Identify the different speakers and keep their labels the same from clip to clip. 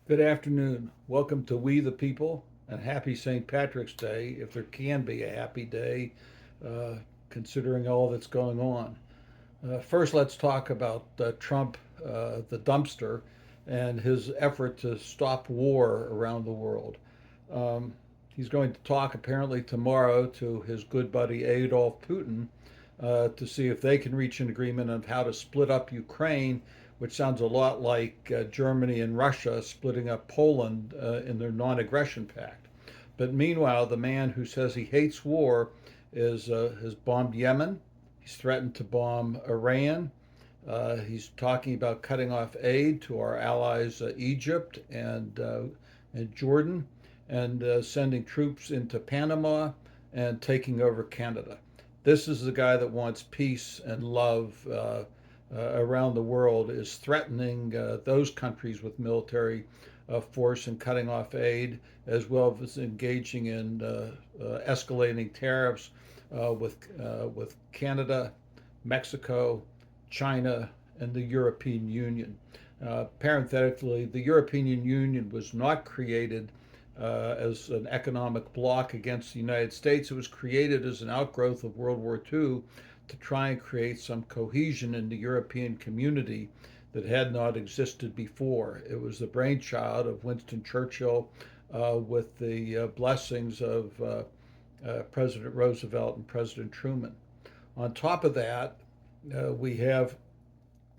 Speaker 1: Good afternoon. Welcome to We the People and happy St. Patrick's Day, if there can be a happy day, uh, considering all that's going on. First, let's talk about Trump, the dumpster, and his effort to stop war around the world. Um, he's going to talk apparently tomorrow to his good buddy Adolf Putin to see if they can reach an agreement on how to split up Ukraine, which sounds a lot like Germany and Russia splitting up Poland in their non aggression pact. But meanwhile, the man who says he hates war has bombed Yemen. He's threatened to bomb Iran. He's talking about cutting off aid to our allies Egypt and Jordan, and sending troops into Panama and taking over Canada. This is the guy that wants peace and love around the world, is threatening those countries with military force and cutting off aid, as well as engaging in escalating tariffs with Canada, Mexico, China, and the European Union. Parenthetically, the European Union was not created as an economic bloc against the United States. It was created as an outgrowth of World War II to try and create some cohesion in the European community that had not existed before. It was the brainchild of Winston Churchill with the blessings of President Roosevelt and President Truman. On top of that, we have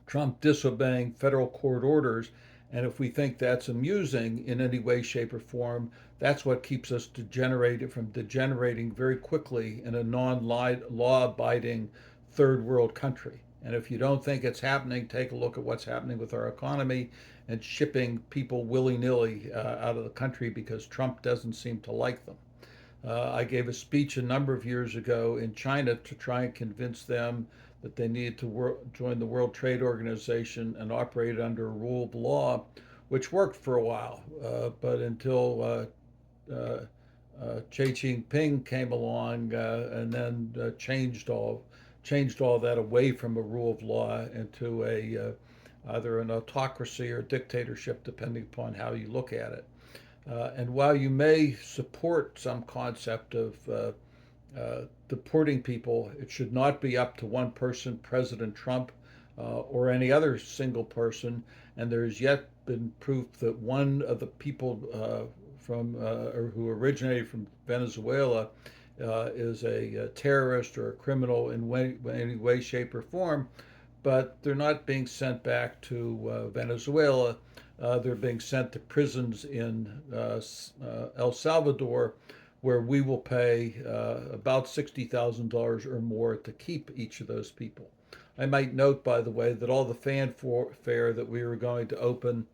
Speaker 1: Trump disobeying federal court orders. And if we think that's amusing in any way, shape, or form, that's what keeps us from degenerating very quickly in a non-law abiding third world country. And if you don't think it's happening, take a look at what's happening with our economy and shipping people willy nilly out of the country because Trump doesn't seem to like them. I gave a speech a number of years ago in China to try and convince them that they needed to join the World Trade Organization and operate under a rule of law, which worked for a while. But until Xi Jinping came along and then changed all that away from a rule of law into a either an autocracy or dictatorship, depending upon how you look at it. And while you may support some concept of deporting people, it should not be up to one person, President Trump, or any other single person. And there has yet been proof that one of the people or who originated from Venezuela is a terrorist or a criminal in any way, shape, or form. But they're not being sent back to Venezuela. They're being sent to prisons in El Salvador, where we will pay about $60,000 or more to keep each of those people. I might note, by the way, that all the fanfare that we were going to open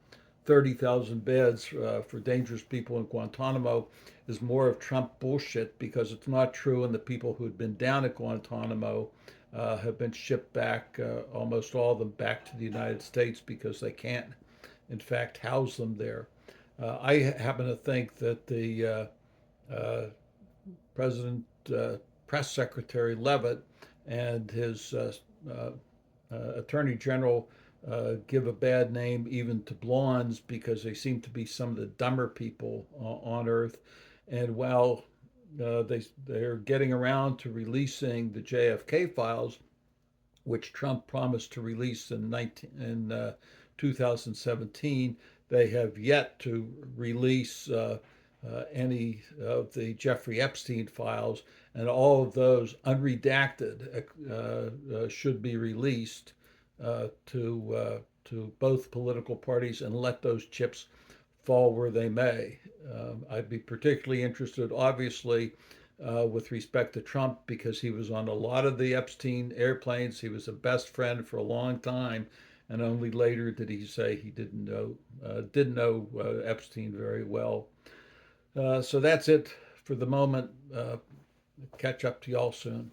Speaker 1: 30,000 beds for dangerous people in Guantanamo is more of Trump bullshit, because it's not true, and the people who had been down at Guantanamo have been shipped back, almost all of them back to the United States, because they can't, in fact, house them there. I happen to think that the President Press Secretary Levitt and his Attorney General give a bad name even to blondes, because they seem to be some of the dumber people on earth. And while they're getting around to releasing the JFK files, which Trump promised to release in 2017, they have yet to release any of the Jeffrey Epstein files, and all of those unredacted should be released to both political parties and let those chips fall where they may. I'd be particularly interested, obviously, with respect to Trump, because he was on a lot of the Epstein airplanes. He was a best friend for a long time, and only later did he say he didn't know Epstein very well. So that's it for the moment. Catch up to y'all soon.